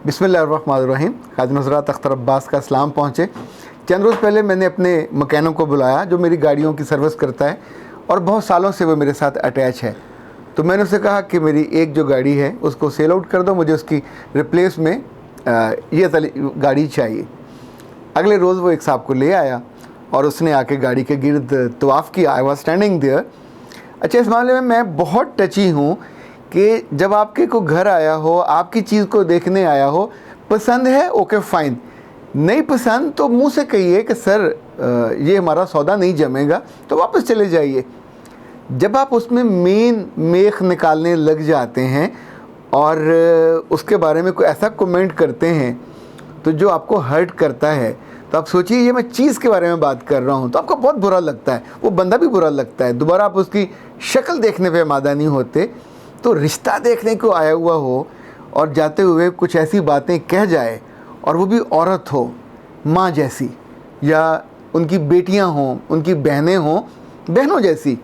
बिस्मिल्लाहिर्रहमानिर्रहीम। काजी नुसरत अख्तर अब्बास का सलाम पहुँचे। चंद रोज़ पहले मैंने अपने मकैनिक को बुलाया जो मेरी गाड़ियों की सर्विस करता है और बहुत सालों से वो मेरे साथ अटैच है। तो मैंने उससे कहा कि मेरी एक जो गाड़ी है उसको सेल आउट कर दो, मुझे उसकी रिप्लेस में ये गाड़ी चाहिए। अगले रोज़ वो एक साहब को ले आया और उसने आके गाड़ी के गिर्द तवाफ़ किया। I was standing there. अच्छा, इस मामले में मैं बहुत टची हूँ कि जब आपके को घर आया हो, आपकी चीज़ को देखने आया हो, पसंद है ओके फ़ाइन, नहीं पसंद तो मुंह से कहिए कि सर ये हमारा सौदा नहीं जमेगा, तो वापस चले जाइए। जब आप उसमें मेन मेख निकालने लग जाते हैं और उसके बारे में कोई ऐसा कमेंट करते हैं तो जो आपको हर्ट करता है, तो आप सोचिए ये मैं चीज़ के बारे में बात कर रहा हूँ तो आपको बहुत बुरा लगता है, वो बंदा भी बुरा लगता है। दोबारा आप उसकी शक्ल देखने पे आमादा नहीं होते। तो रिश्ता देखने को आया हुआ हो और जाते हुए कुछ ऐसी बातें कह जाए, और वो भी औरत हो, माँ जैसी, या उनकी बेटियाँ हों, उनकी बहनें हों, बहनों जैसी,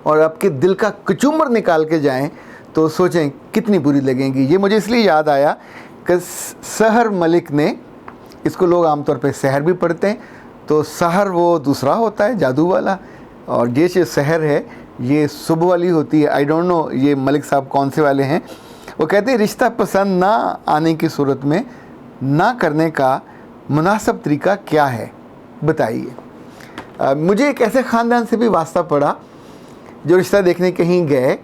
और आपके दिल का कचूमर निकाल के जाएं, तो सोचें कितनी बुरी लगेंगी। ये मुझे इसलिए याद आया कि सहर मलिक ने, इसको लोग आमतौर पे सहर भी पढ़ते हैं, तो सहर वो दूसरा होता है जादू वाला, और ये जो सहर है ये सुबह वाली होती है। आई डोंट नो ये मलिक साहब कौन से वाले हैं। वो कहते हैं रिश्ता पसंद ना आने की सूरत में ना करने का मुनासिब तरीका क्या है, बताइए। मुझे एक ऐसे ख़ानदान से भी वास्ता पड़ा जो रिश्ता देखने कहीं गए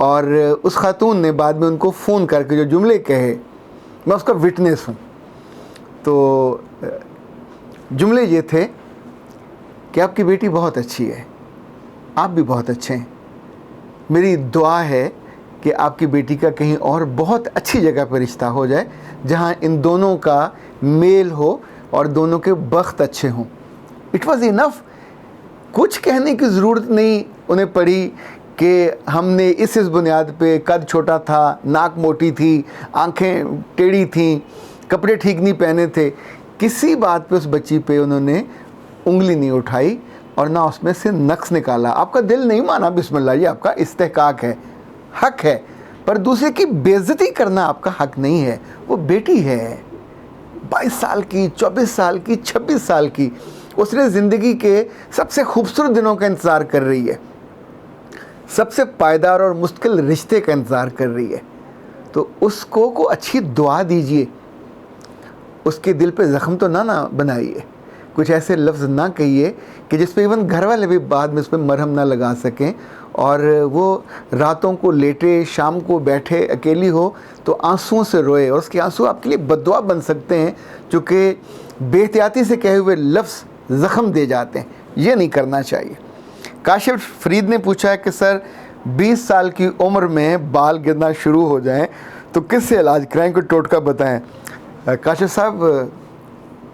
और उस खातून ने बाद में उनको फ़ोन करके जो जुमले कहे, मैं उसका विटनेस हूँ। तो जुमले ये थे कि आपकी बेटी बहुत अच्छी है, आप भी बहुत अच्छे हैं, मेरी दुआ है कि आपकी बेटी का कहीं और बहुत अच्छी जगह पर रिश्ता हो जाए जहां इन दोनों का मेल हो और दोनों के बख्त अच्छे हों। It was enough. कुछ कहने की ज़रूरत नहीं उन्हें पड़ी कि हमने इस बुनियाद पे, कद छोटा था, नाक मोटी थी, आंखें टेढ़ी थीं, कपड़े ठीक नहीं पहने थे, किसी बात पे उस बच्ची पे उन्होंने उंगली नहीं उठाई और ना उसमें से नक्स निकाला। आपका दिल नहीं माना, बिस्मिल्लाह, ये आपका इस्तेहकाक है, हक है, पर दूसरे की बेइज्जती करना आपका हक नहीं है। वो बेटी है 22 साल की, 24 साल की, 26 साल की, उसने ज़िंदगी के सबसे खूबसूरत दिनों का इंतज़ार कर रही है, सबसे पायदार और मुश्किल रिश्ते का इंतज़ार कर रही है। तो उसको को अच्छी दुआ दीजिए, उसके दिल पे ज़ख्म तो ना बनाइए, कुछ ऐसे लफ्ज़ ना कहिए कि जिस पे इवन घर वाले भी बाद में उस पर मरहम ना लगा सकें, और वो रातों को लेटे, शाम को बैठे अकेली हो तो आंसुओं से रोए, और उसके आंसू आपके लिए बद्दुआ बन सकते हैं, चूँकि बेहतियाती से कहे हुए लफ्ज़ ज़ख्म दे जाते हैं। ये नहीं करना चाहिए। काशिफ फरीद ने पूछा है कि सर 20 साल की उम्र में बाल गिरना शुरू हो जाएं तो किससे इलाज कराएं, कोई टोटका बताएं। काशिफ साहब,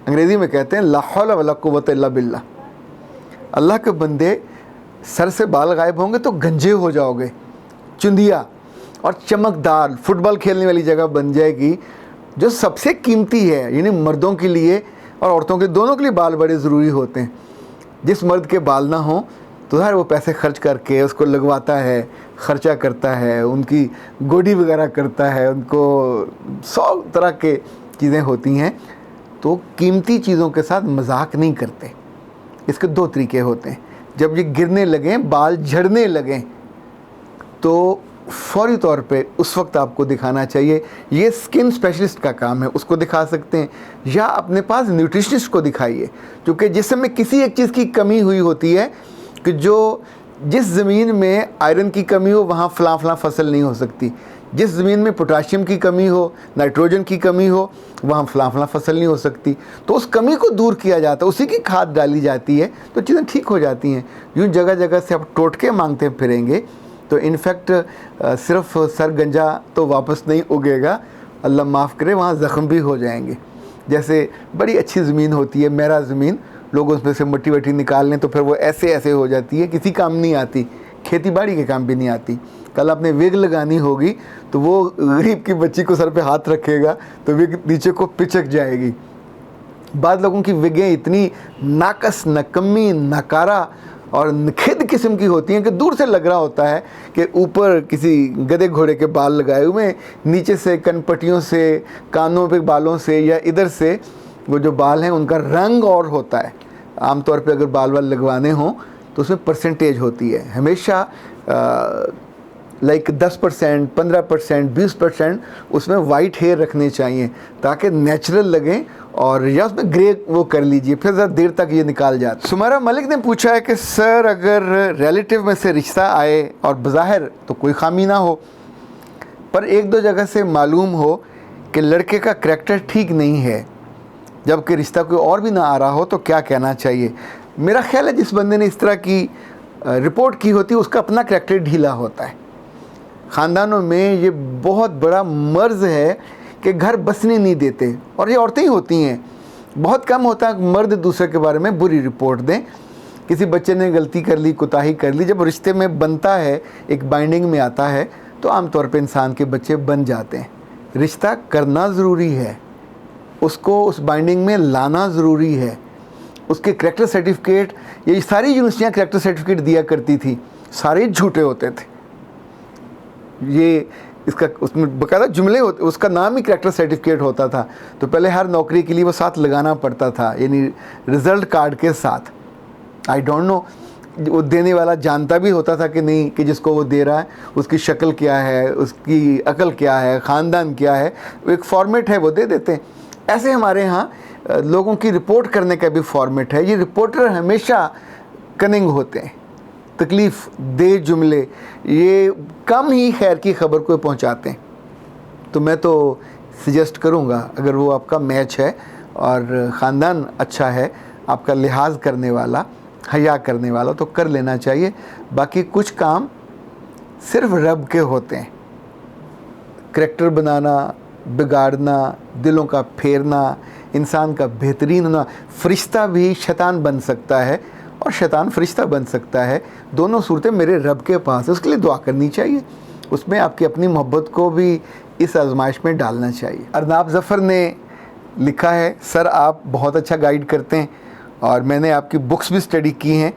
अंग्रेज़ी में कहते हैं ला हौला वला कुव्वता इल्ला बिल्लाह। अल्लाह के बंदे, सर से बाल गायब होंगे तो गंजे हो जाओगे, चुंदिया और चमकदार फुटबॉल खेलने वाली जगह बन जाएगी। जो सबसे कीमती है, यानी मर्दों के लिए और औरतों के दोनों के लिए बाल बड़े ज़रूरी होते हैं। जिस मर्द के बाल ना हो तो यार वो पैसे खर्च करके उसको लगवाता है, ख़र्चा करता है, उनकी गोडी वगैरह करता है, उनको 100 तरह के चीज़ें होती हैं। तो कीमती चीज़ों के साथ मजाक नहीं करते। इसके 2 तरीके होते हैं। जब ये गिरने लगें, बाल झड़ने लगें, तो फौरी तौर पे उस वक्त आपको दिखाना चाहिए। ये स्किन स्पेशलिस्ट का काम है, उसको दिखा सकते हैं, या अपने पास न्यूट्रिशनिस्ट को दिखाइए, क्योंकि जिस समय किसी एक चीज़ की कमी हुई होती है कि जो जिस ज़मीन में आयरन की कमी हो वहाँ फ़लाँ फसल नहीं हो सकती, जिस ज़मीन में पोटाशियम की कमी हो, नाइट्रोजन की कमी हो, वहाँ फ़लाँ फसल नहीं हो सकती। तो उस कमी को दूर किया जाता है, उसी की खाद डाली जाती है, तो चीज़ें ठीक हो जाती हैं। यूँ जगह जगह से आप टोटके मांगते फिरेंगे तो इनफैक्ट सिर्फ सर गंजा तो वापस नहीं उगेगा, अल्लाह माफ़ करे, वहाँ ज़ख्म भी हो जाएंगे। जैसे बड़ी अच्छी ज़मीन होती है, मेरा ज़मीन, लोग उसमें से मिट्टी वट्टी निकाल लें तो फिर वो ऐसे ऐसे हो जाती है, किसी काम नहीं आती, खेती बाड़ी के काम भी नहीं आती। कल आपने विग लगानी होगी तो वो गरीब की बच्ची को सर पे हाथ रखेगा तो विग नीचे को पिचक जाएगी। बाद लोगों की विगें इतनी नाकस, नकम्मी, नकारा और निखिद किस्म की होती हैं कि दूर से लग रहा होता है कि ऊपर किसी गधे घोड़े के बाल लगाए हुए हैं, नीचे से कनपट्टियों से, कानों पे बालों से या इधर से वो जो बाल हैं उनका रंग और होता है। आमतौर पे अगर बाल लगवाने हों तो उसमें परसेंटेज होती है हमेशा, लाइक 10%, 15%, 20% उसमें वाइट हेयर रखने चाहिए ताकि नेचुरल लगें, और या उसमें ग्रे वो कर लीजिए, फिर ज़रा देर तक ये निकाल जाता। सुमारा मलिक ने पूछा है कि सर अगर रिलेटिव में से रिश्ता आए और बज़ाहिर तो कोई खामी ना हो, पर एक दो जगह से मालूम हो कि लड़के का करैक्टर ठीक नहीं है, जबकि रिश्ता कोई और भी ना आ रहा हो, तो क्या कहना चाहिए? मेरा ख्याल है जिस बंदे ने इस तरह की रिपोर्ट की होती है उसका अपना करैक्टर ढीला होता है। ख़ानदानों में ये बहुत बड़ा मर्ज़ है कि घर बसने नहीं देते, और ये औरतें ही होती हैं। बहुत कम होता है मर्द दूसरे के बारे में बुरी रिपोर्ट दें। किसी बच्चे ने गलती कर ली, कोताही कर ली, जब रिश्ते में बनता है, एक बाइंडिंग में आता है, तो आमतौर पे इंसान के बच्चे बन जाते हैं। रिश्ता करना ज़रूरी है, उसको उस बाइंडिंग में लाना ज़रूरी है। उसके करैक्टर सर्टिफिकेट, ये सारी यूनिवर्सिटियाँ करैक्टर सर्टिफिकेट दिया करती थी, सारे झूठे होते थे। ये इसका उसमें बकायदा जुमले होते, उसका नाम ही करैक्टर सर्टिफिकेट होता था। तो पहले हर नौकरी के लिए वो साथ लगाना पड़ता था, यानी रिज़ल्ट कार्ड के साथ। आई डोंट नो वो देने वाला जानता भी होता था कि नहीं, कि जिसको वो दे रहा है उसकी शक्ल क्या है, उसकी अकल क्या है, ख़ानदान क्या है, एक फॉर्मेट है वो दे देते हैं। ऐसे हमारे यहाँ लोगों की रिपोर्ट करने का भी फॉर्मेट है। ये रिपोर्टर हमेशा कनिंग होते हैं, तकलीफ़ दे जुमले, ये कम ही खैर की खबर को पहुंचाते हैं। तो मैं तो सजेस्ट करूंगा, अगर वो आपका मैच है और ख़ानदान अच्छा है, आपका लिहाज करने वाला, हया करने वाला, तो कर लेना चाहिए। बाकी कुछ काम सिर्फ रब के होते हैं। करैक्टर बनाना, बिगाड़ना, दिलों का फेरना, इंसान का बेहतरीन होना। फ़रिश्ता भी शैतान बन सकता है और शैतान फ़रिश्ता बन सकता है। दोनों सूरतें मेरे रब के पास है, उसके लिए दुआ करनी चाहिए। उसमें आपकी अपनी मोहब्बत को भी इस आजमाइश में डालना चाहिए। अरनाब ज़फ़र ने लिखा है, सर आप बहुत अच्छा गाइड करते हैं और मैंने आपकी बुक्स भी स्टडी की हैं।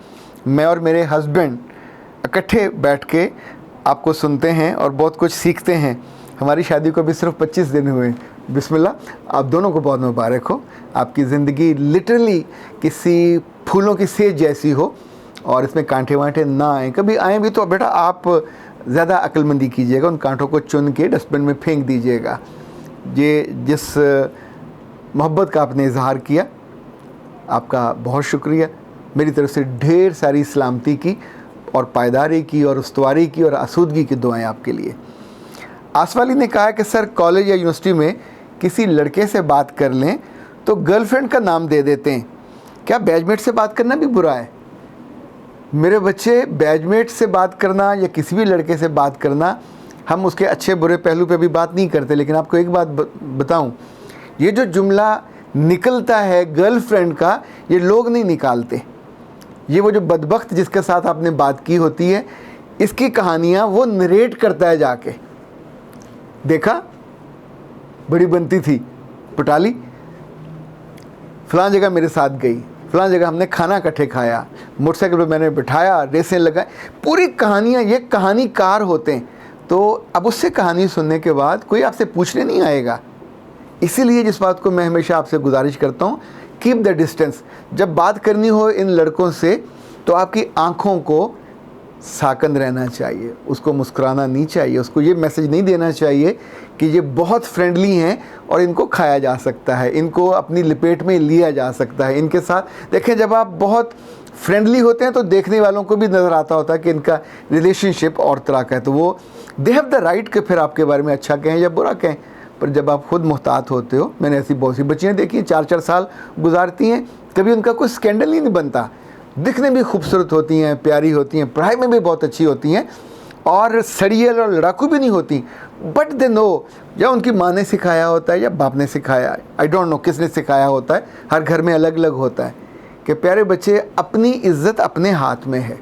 मैं और मेरे हस्बैंड इकट्ठे बैठ के आपको सुनते हैं और बहुत कुछ सीखते हैं। हमारी शादी को भी सिर्फ 25 दिन हुए। बिस्मिल्लाह, आप दोनों को बहुत मुबारक हो। आपकी ज़िंदगी लिटरली किसी फूलों की सेज जैसी हो और इसमें कांटे वांटे ना आए। कभी आए भी तो बेटा आप ज़्यादा अक्लमंदी कीजिएगा, उन कांटों को चुन के डस्टबिन में फेंक दीजिएगा। ये जिस मोहब्बत का आपने इजहार किया, आपका बहुत शुक्रिया। मेरी तरफ से ढेर सारी सलामती की और पायदारी की और उस्तवारी की और आसूदगी की दुआएं आपके लिए। आसवाली ने कहा कि सर कॉलेज या यूनिवर्सिटी में किसी लड़के से बात कर लें तो गर्लफ्रेंड का नाम दे देते हैं, क्या बैचमेट से बात करना भी बुरा है? मेरे बच्चे, बैचमेट से बात करना या किसी भी लड़के से बात करना, हम उसके अच्छे बुरे पहलू पे भी बात नहीं करते, लेकिन आपको एक बात बताऊं, ये जो जुमला निकलता है गर्लफ्रेंड का, ये लोग नहीं निकालते। ये वो जो बदबख्त जिसके साथ आपने बात की होती है, इसकी कहानियाँ वो नरेट करता है जाके। देखा, बड़ी बनती थी, पटाली फलां जगह मेरे साथ गई, फलां जगह हमने खाना इकट्ठे खाया, मोटरसाइकिल पर मैंने बिठाया, रेसें लगाई, पूरी कहानियाँ, ये कहानीकार होते हैं। तो अब उससे कहानी सुनने के बाद कोई आपसे पूछने नहीं आएगा। इसीलिए जिस बात को मैं हमेशा आपसे गुजारिश करता हूँ, कीप द डिस्टेंस। जब बात करनी हो इन लड़कों से तो आपकी आँखों को साकंद रहना चाहिए, उसको मुस्कुराना नहीं चाहिए, उसको ये मैसेज नहीं देना चाहिए कि ये बहुत फ्रेंडली हैं और इनको खाया जा सकता है, इनको अपनी लपेट में लिया जा सकता है। इनके साथ देखें, जब आप बहुत फ्रेंडली होते हैं तो देखने वालों को भी नज़र आता होता है कि इनका रिलेशनशिप और तरह का है, तो वो दे हैव द राइट कि फिर आपके बारे में अच्छा कहें या बुरा कहें। पर जब आप खुद मुहतात होते हो, मैंने ऐसी बहुत सी बच्चियाँ देखी हैं 4-4 साल गुजारती हैं, कभी उनका कोई स्कैंडल ही नहीं बनता, दिखने भी खूबसूरत होती हैं, प्यारी होती हैं, पढ़ाई में भी बहुत अच्छी होती हैं और सड़ियल और लड़ाकू भी नहीं होती, बट दे नो, या उनकी माँ ने सिखाया होता है या बाप ने सिखाया, आई डोंट नो किसने सिखाया होता है, हर घर में अलग अलग होता है कि प्यारे बच्चे, अपनी इज़्ज़त अपने हाथ में है।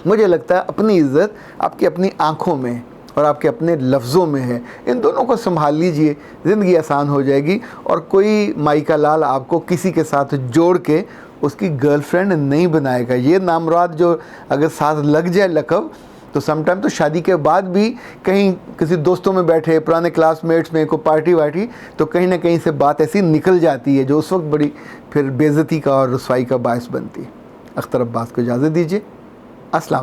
मुझे लगता है अपनी इज़्ज़त आपकी अपनी आँखों में और आपके अपने लफ्ज़ों में है। इन दोनों को संभाल लीजिए, ज़िंदगी आसान हो जाएगी और कोई माई का लाल आपको किसी के साथ जोड़ के उसकी गर्लफ्रेंड नहीं बनाएगा। ये नामराद जो अगर साथ लग जाए लकब, तो समटाइम तो शादी के बाद भी कहीं किसी दोस्तों में बैठे, पुराने क्लासमेट्स में कोई पार्टी वार्टी, तो कहीं ना कहीं से बात ऐसी निकल जाती है जो उस वक्त बड़ी फिर बेइज्जती का और रुसवाई का बायस बनती है। अख्तर अब्बास को इजाज़त दीजिए। अस्सलाम वालेकुम।